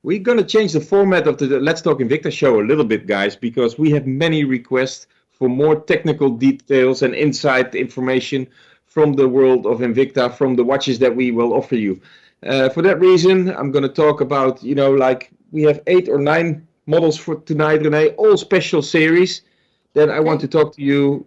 We're going to change the format of the Let's Talk Invicta show a little bit, guys, because we have many requests for more technical details and inside information from the world of Invicta, from the watches that we will offer you. For that reason, I'm going to talk about, like we have 8 or 9 models for tonight, Renee, all special series that I want Okay. to talk to you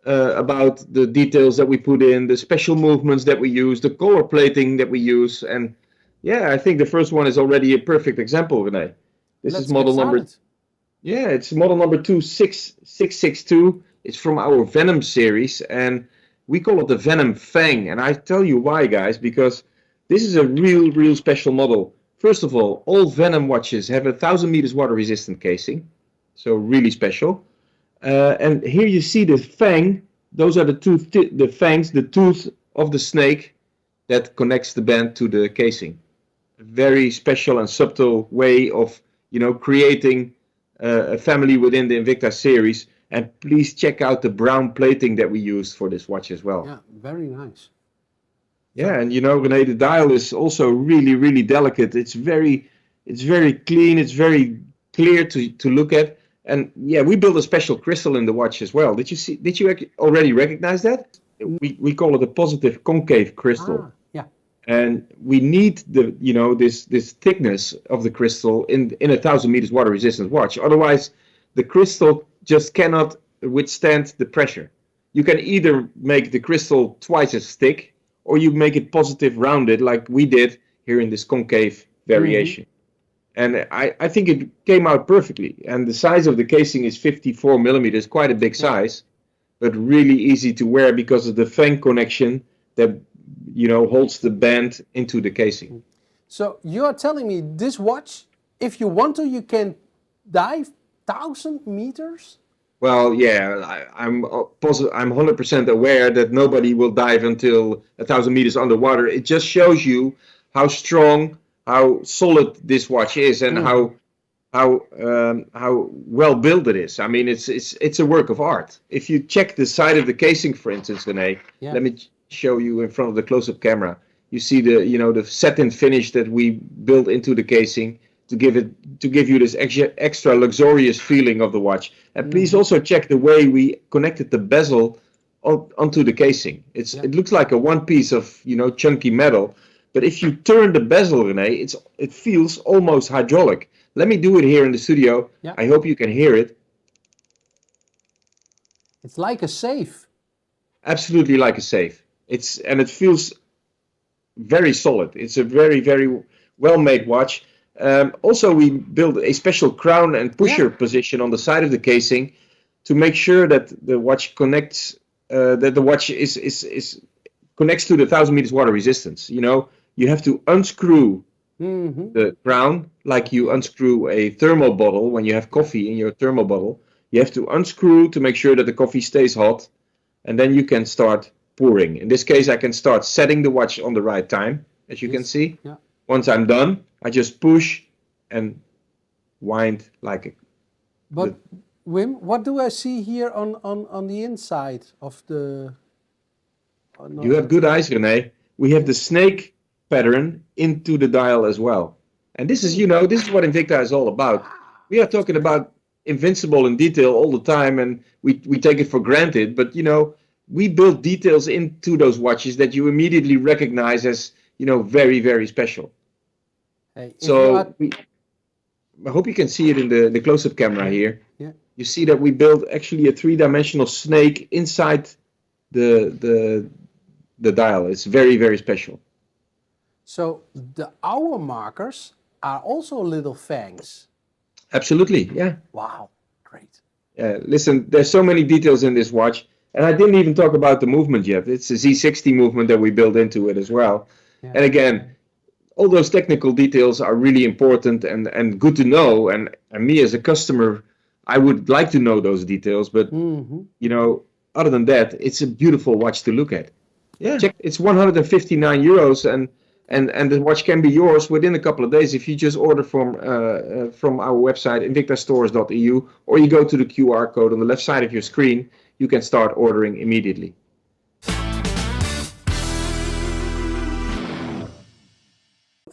about the details that we put in, the special movements that we use, the color plating that we use. And yeah, I think the first one is already a perfect example, Renee. This is Let's get model number, started. yeah, it's model number 26662. It's from our Venom series, and we call it the Venom Fang. And I tell you why, guys, because this is a real special model. First of all Venom watches have 1,000 meters water resistant casing, so really special. And here you see the fang. Those are the fangs, the tooth of the snake that connects the band to the casing. A very special and subtle way of, creating a family within the Invicta series. And please check out the brown plating that we used for this watch as well. Yeah, very nice. Yeah, and Renee, the dial is also really delicate. It's very clean. It's very clear to look at. And yeah, we built a special crystal in the watch as well. Did you already recognize that? We call it a positive concave crystal. Yeah. And we need this thickness of the crystal in 1,000 meters water resistant watch. Otherwise, the crystal just cannot withstand the pressure. You can either make the crystal twice as thick, or you make it positive rounded like we did here in this concave variation. And I think it came out perfectly. And the size of the casing is 54 millimeters, quite a big size, but really easy to wear because of the fang connection that holds the band into the casing. So you're telling me this watch, if you want to, you can dive 1,000 meters? Well, yeah, I'm 100% aware that nobody will dive until 1,000 meters underwater. It just shows you how strong, how solid this watch is, and how well built it is. I mean, it's a work of art. If you check the side of the casing, for instance, Renee, let me show you in front of the close-up camera. You see the satin finish that we built into the casing to give you this extra luxurious feeling of the watch. And please also check the way we connected the bezel onto the casing. It looks like a one piece of chunky metal, but if you turn the bezel, Renee, it feels almost hydraulic. Let me do it here in the studio. Yeah. I hope you can hear it. It's like a safe. Absolutely like a safe. It feels very solid. It's a very well-made watch. Also, we built a special crown and pusher position on the side of the casing to make sure that the watch connects. That the watch is connects to the 1,000 meters water resistance. You have to unscrew the crown like you unscrew a thermal bottle when you have coffee in your thermal bottle. You have to unscrew to make sure that the coffee stays hot, and then you can start pouring. In this case, I can start setting the watch on the right time, as you can see. Yeah. Once I'm done, I just push and wind like a... But Wim, what do I see here on the inside of the... You have good eyes, Renee. We have the snake pattern into the dial as well. And this is what Invicta is all about. We are talking about invincible in detail all the time, and we take it for granted. But, we build details into those watches that you immediately recognize as, very special. Hey, So I hope you can see it in the close-up camera here. Yeah. You see that we built actually a 3-dimensional snake inside the dial. It's very special. So the hour markers are also little fangs. Absolutely, yeah. Wow, great. Listen, there's so many details in this watch, and I didn't even talk about the movement yet. It's a Z60 movement that we built into it as well. Yeah. And again, all those technical details are really important and good to know. And me as a customer, I would like to know those details. But, other than that, it's a beautiful watch to look at. Yeah. Check, it's 159 euros, and the watch can be yours within a couple of days if you just order from our website, invictastores.eu, or you go to the QR code on the left side of your screen. You can start ordering immediately.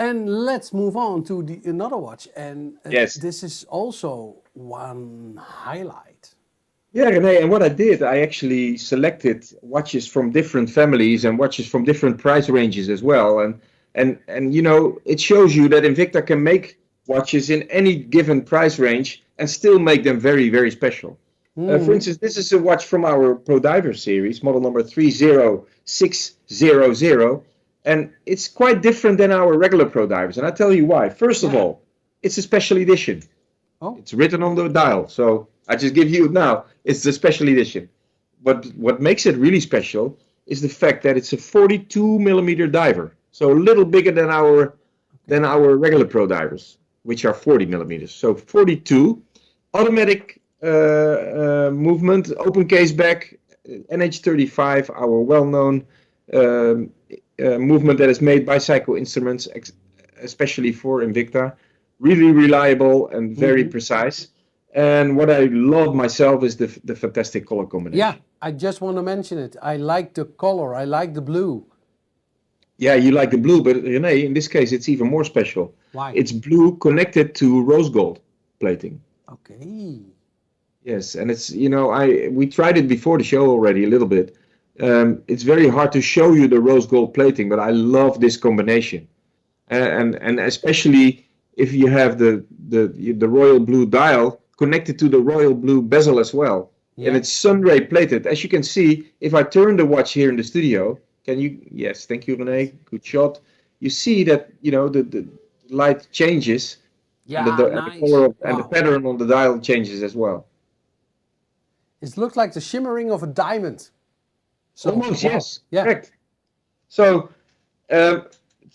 And let's move on to the another watch, and Yes. this is also one highlight. Yeah, Renee, and what I did, I actually selected watches from different families and watches from different price ranges as well. And you know, it shows you that Invicta can make watches in any given price range and still make them very, very special. For instance, this is a watch from our Pro Diver series, model number 30600, and it's quite different than our regular Pro Divers. And I'll tell you why. First of Yeah. all, it's a special edition. Oh, It's written on the dial, so I just give you it now. It's the special edition. But what makes it really special is the fact that it's a 42 millimeter diver, so a little bigger than our regular Pro Divers, which are 40 millimeters. So 42, automatic movement, open case back, NH35, our well-known movement that is made by Psycho Instruments, especially for Invicta. Really reliable and very precise. And what I love myself is the fantastic color combination. yeah. I just want to mention it. I like the color. I like the blue. Yeah, you like the blue, but Renee, in this case, it's even more special. Why? It's blue connected to rose gold plating. Okay. Yes, and it's, you know, we tried it before the show already a little bit. It's very hard to show you the rose gold plating, but I love this combination, and especially if you have the royal blue dial connected to the royal blue bezel as well, and it's sunray plated. As you can see, if I turn the watch here in the studio, can you? Yes, thank you, Renee. Good shot. You see that, you know, the light changes, Yeah, and the nice. color and the Wow. pattern on the dial changes as well. It looks like the shimmering of a diamond. So, Almost, wow. yes, Yeah. correct. So,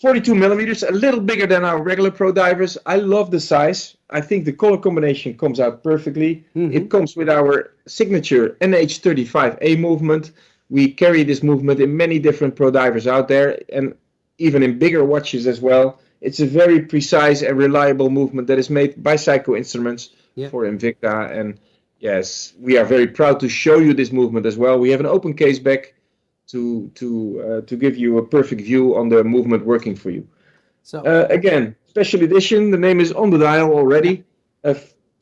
42 millimeters, a little bigger than our regular Pro Divers. I love the size. I think the color combination comes out perfectly. It comes with our signature NH35A movement. We carry this movement in many different Pro Divers out there, and even in bigger watches as well. It's a very precise and reliable movement that is made by Psycho Instruments for Invicta. And yes, we are very proud to show you this movement as well. We have an open case back to give you a perfect view on the movement working for you. So, Again, special edition. The name is on the dial already.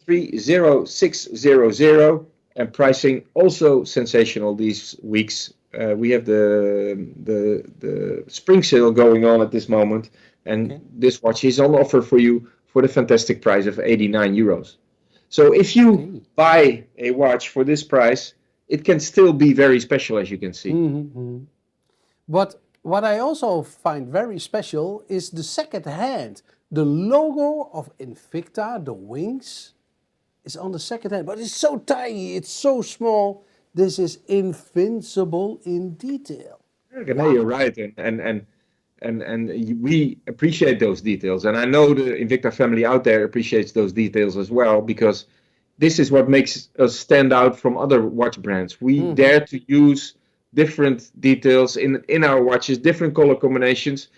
30600, and pricing also sensational these weeks. We have the spring sale going on at this moment, and this watch is on offer for you for the fantastic price of 89 euros. So if you buy a watch for this price, it can still be very special, as you can see. but what I also find very special is the second hand. The logo of Invicta, the wings, is on the second hand, but it's so tiny, it's so small. This is invincible in detail. Wow. You're right, and we appreciate those details, and I know the Invicta family out there appreciates those details as well, because this is what makes us stand out from other watch brands. We dare to use different details in our watches, different color combinations,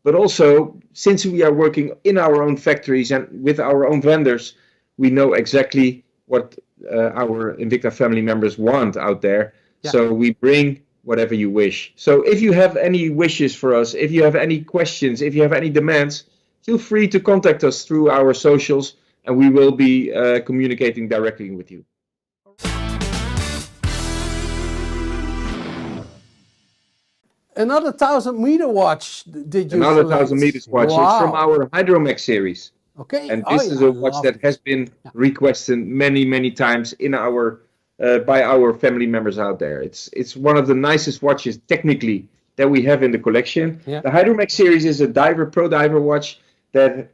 but also, since we are working in our own factories and with our own vendors, we know exactly what our Invicta family members want out there. So we bring whatever you wish. So if you have any wishes for us, if you have any questions, if you have any demands, feel free to contact us through our socials, and we will be communicating directly with you. Another 1,000-meter watch did you Another select? 1,000 meters watch. Wow. It's from our Hydromax series. Okay. And this is a watch that has been requested many, many times in our by our family members out there. It's one of the nicest watches technically that we have in the collection. Yeah. The Hydromax series is a pro diver watch that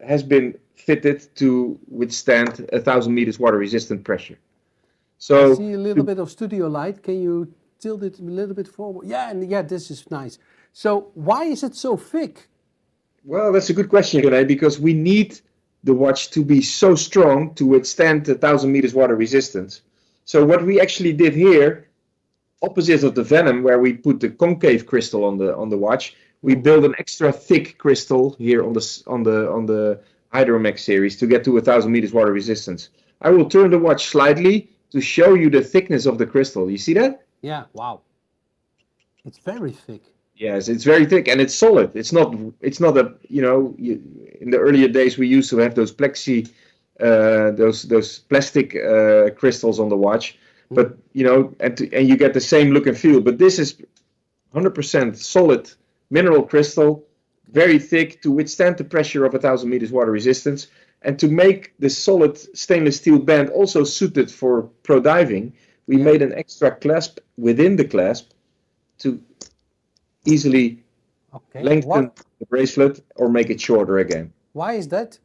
has been fitted to withstand 1,000 meters water resistant pressure. So I see a little bit of studio light. Can you tilt it a little bit forward? Yeah, and yeah, this is nice. So why is it so thick? Well, that's a good question, René, because we need the watch to be so strong to withstand 1,000 meters water resistance. So what we actually did here, opposite of the Venom, where we put the concave crystal on the watch, we built an extra thick crystal here on the Hydromax series to get to 1,000 meters water resistance. I will turn the watch slightly to show you the thickness of the crystal. You see that? Yeah, wow. It's very thick. Yes, it's very thick and it's solid. It's not a, in the earlier days we used to have those those plastic crystals on the watch, Hmm? but and you get the same look and feel. But this is 100% solid mineral crystal, Okay. very thick to withstand the pressure of 1,000 meters water resistance, and to make the solid stainless steel band also suited for pro diving, we Yeah. made an extra clasp within the clasp to easily Okay. lengthen the bracelet or make it shorter again. Why is that?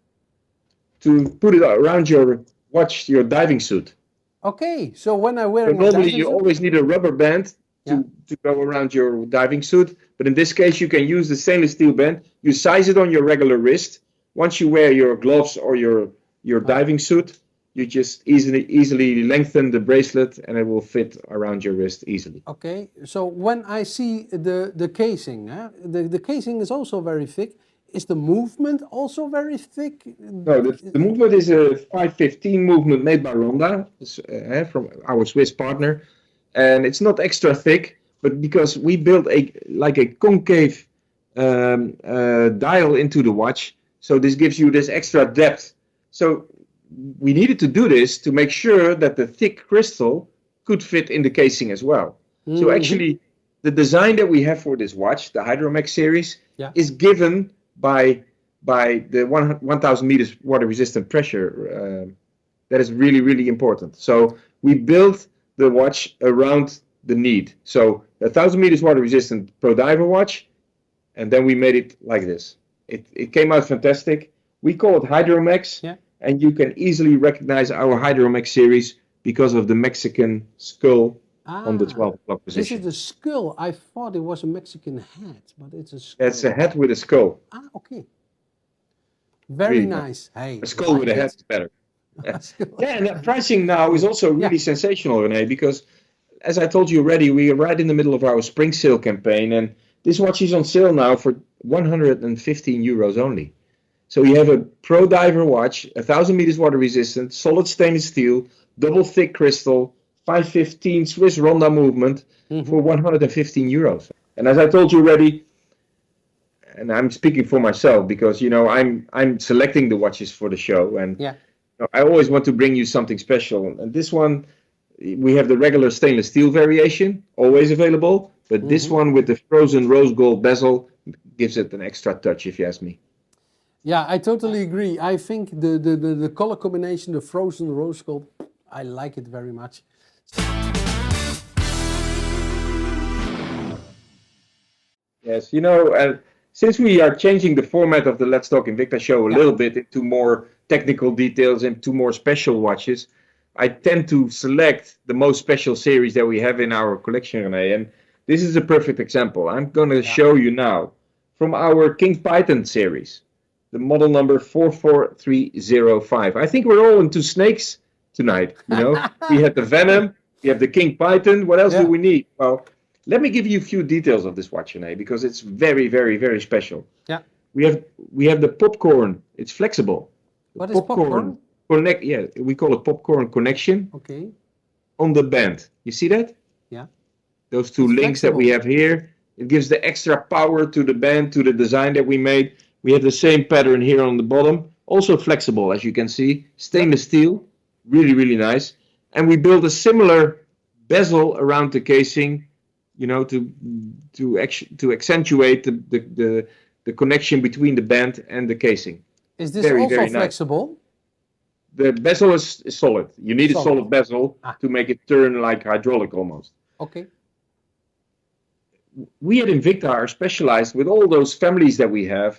To put it around your watch, your diving suit. Okay. So when I'm So wearing a normally diving you suit, always need a rubber band yeah. to go around your diving suit, but in this case you can use the stainless steel band. You size it on your regular wrist. Once you wear your gloves or your Uh, diving suit, you just easily lengthen the bracelet and it will fit around your wrist easily. okay. So when I see the casing, the casing is also very thick. Is the movement also very thick? No, the movement is a 515 movement made by Ronda, from our Swiss partner, and it's not extra thick, but because we built a concave dial into the watch, so this gives you this extra depth. So we needed to do this to make sure that the thick crystal could fit in the casing as well. So Hmm. actually, the design that we have for this watch, the Hydromax series, Yeah. is given by the 1,000 meters water resistant pressure. That is really, really important. So we built the watch around the need. So 1,000 meters water resistant Pro Diver watch, and then we made it like this. It came out fantastic. We call it Hydromax, Yeah. and you can easily recognize our Hydromax series because of the Mexican skull on the Ah, 12 o'clock this is position. the skull. I thought it was a Mexican hat, but it's a That's skull. a head with a skull. Ah, okay. Very Really nice. nice. Hey, A skull with like a head it. is better. A skull. Yeah, and the pricing now is also Yeah. really sensational, Renee, because as I told you already, we are right in the middle of our spring sale campaign, and this watch is on sale now for 115 euros only. So you have a Pro Diver watch, 1,000 meters water resistant, solid stainless steel, double thick crystal, 515 Swiss Ronda movement Hmm. for 115 euros. And as I told you already, and I'm speaking for myself because I'm selecting the watches for the show, and Yeah. I always want to bring you something special. And this one, we have the regular stainless steel variation, always available. But this Hmm. one with the frozen rose gold bezel gives it an extra touch, if you ask me. Yeah, I totally agree. I think the color combination, the frozen rose gold, I like it very much. Yes, since we are changing the format of the Let's Talk Invicta show a Yeah. little bit into more technical details and to more special watches, I tend to select the most special series that we have in our collection, Renee. And this is a perfect example. I'm going to Yeah. show you now from our King Python series, the model number 44305. I think we're all into snakes tonight. We had the Venom, we have the King Python. What else do Yeah. we need? Well, let me give you a few details of this watch, Renee, because it's very, very, very special. Yeah. We have the popcorn. It's flexible. The What is popcorn popcorn? connect. Yeah, we call it popcorn connection Okay. on the band. You see that? Yeah. Those two It's links that we flexible. have here. It gives the extra power to the band, to the design that we made. We have the same pattern here on the bottom. Also flexible, as you can see. Yep. Stainless steel. Really, really nice. And we built a similar bezel around the casing, to accentuate the connection between the band and the casing. Is this Very, also very nice. flexible? The bezel is solid. You need a Solid. solid bezel Ah, to make it turn like hydraulic almost. okay. We at Invicta are specialized with all those families that we have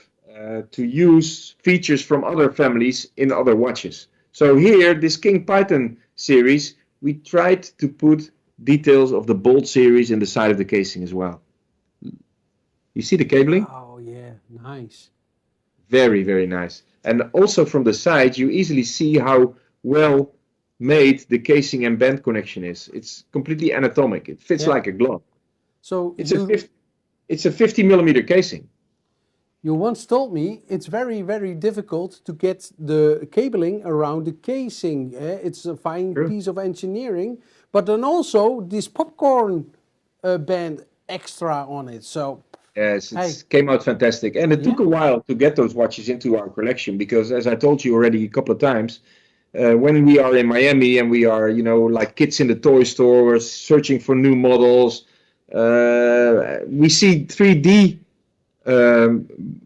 to use features from other families in other watches. So here, this King Python series, we tried to put details of the Bolt series in the side of the casing as well. You see the cabling? Oh yeah, nice. Very, very nice. And also from the side, you easily see how well made the casing and band connection is. It's completely anatomic. It fits Yeah. like a glove. So It's a 50 millimeter casing. you once told me it's very difficult to get the cabling around the casing. It's a fine True. piece of engineering, but then also this popcorn band extra on it. So Yes, Hey, it came out fantastic, and it took yeah. a while to get those watches into our collection because, as I told you already a couple of times, when we are in Miami and we are, like kids in the toy store searching for new models, we see 3D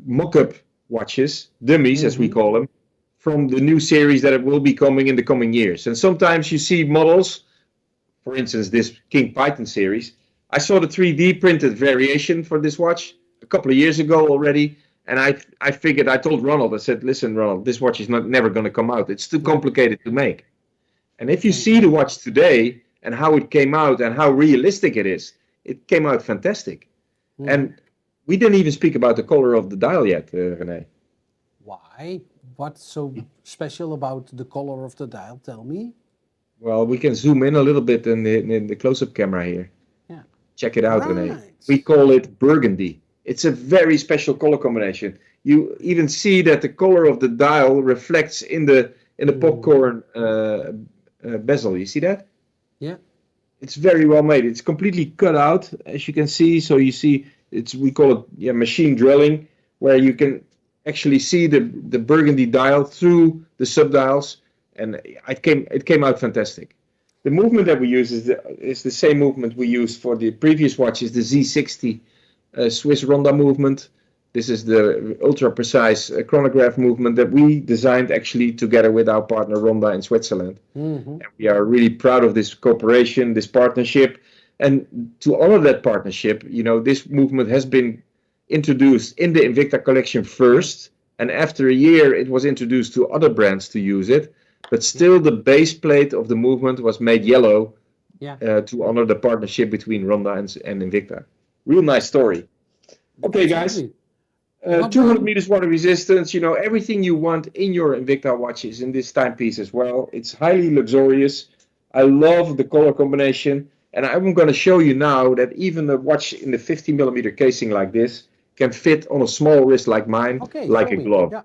mock-up watches, dummies as we Mm-hmm. call them, from the new series that will be coming in the coming years. And sometimes you see models, for instance, this King Python series. I saw the 3D printed variation for this watch a couple of years ago already, and I figured I told Ronald, I said, listen, Ronald, this watch is not never going to come out. It's too Yeah. complicated to make. And if you And see the watch today and how it came out and how realistic it is, it came out fantastic. mm-hmm. And we didn't even speak about the color of the dial yet, Rene. Why? What's so special about the color of the dial? Tell me. Well, we can zoom in a little bit in the close-up camera here. Yeah. Check it out, Rene. Right. We call it burgundy. It's a very special color combination. You even see that the color of the dial reflects in the Mm-hmm. popcorn bezel. You see that? Yeah. It's very well made. It's completely cut out, as you can see. So you see, we call it, yeah, machine drilling, where you can actually see the burgundy dial through the subdials, and it came out fantastic. The movement that we use is the same movement we used for the previous watches, the Z60 Swiss Ronda movement. This is the ultra precise chronograph movement that we designed actually together with our partner Ronda in Switzerland. Mm-hmm. And we are really proud of this cooperation, this partnership. And to honor that partnership, this movement has been introduced in the Invicta collection first. And after a year, it was introduced to other brands to use it. But Yeah. still, the base plate of the movement was made yellow Yeah. to honor the partnership between Ronda and Invicta. Real nice story. Okay, guys. Exactly. What 200 then? meters water resistance, everything you want in your Invicta watches in this timepiece as well. It's highly luxurious. I love the color combination. And I'm going to show you now that even a watch in the 50 millimeter casing like this can fit on a small wrist like mine, Okay, like show a me. glove. Yeah.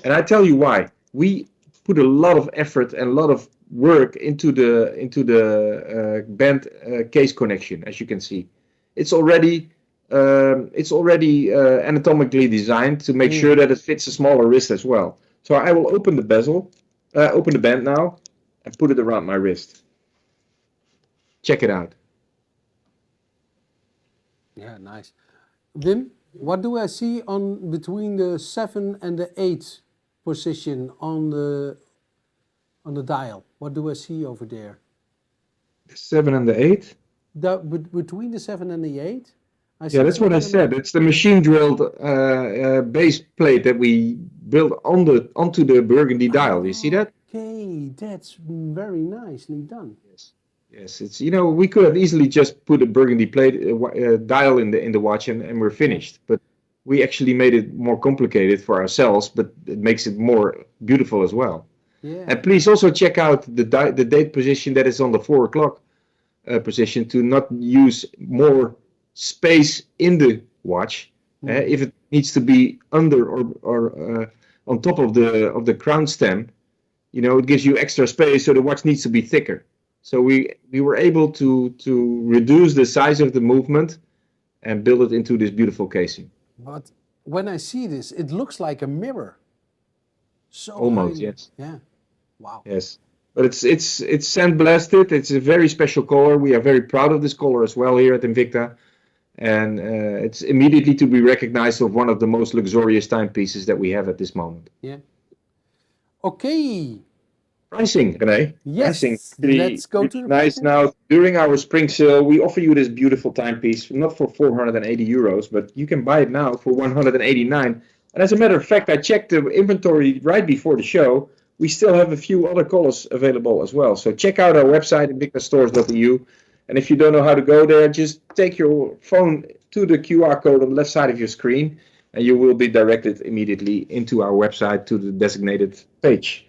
And I tell you why. We put a lot of effort and a lot of work into the band case connection, as you can see. It's already anatomically designed to make sure Mm-hmm. that it fits a smaller wrist as well. So I will open the bezel, open the band now, and put it around my wrist. Check it out. Yeah, nice. Wim, what do I see on between the 7 and the 8 position on the dial? What do I see over there? The 7 and the 8. Between the 7 and the 8, I Yeah, see that's what I 7 and said. It's the machine drilled base plate that we built onto the burgundy dial. You see that? Okay, that's very nicely done. Yes. Yes, it's we could have easily just put a burgundy plate dial in the watch and we're Yeah, finished. But we actually made it more complicated for ourselves, but it makes it more beautiful as well. yeah. And please also check out the date position that is on the 4 o'clock position to not use more space in the watch. Mm-hmm. If it needs to be under or on top of the crown stem, it gives you extra space, so the watch needs to be thicker. So we were able to reduce the size of the movement and build it into this beautiful casing. But when I see this, it looks like a mirror. So Almost, highly. yes. Yeah. Wow. Yes. But it's sandblasted. It's a very special color. We are very proud of this color as well here at Invicta. And it's immediately to be recognized of one of the most luxurious timepieces that we have at this moment. Yeah. Okay. Pricing, René. Pricing. Yes. Pretty, Let's go pretty to the nice pricing. now. During our spring sale, we offer you this beautiful timepiece, not for 480 euros, but you can buy it now for 189. And as a matter of fact, I checked the inventory right before the show. We still have a few other colors available as well. So check out our website, invictastores.eu. And if you don't know how to go there, just take your phone to the QR code on the left side of your screen, and you will be directed immediately into our website to the designated page.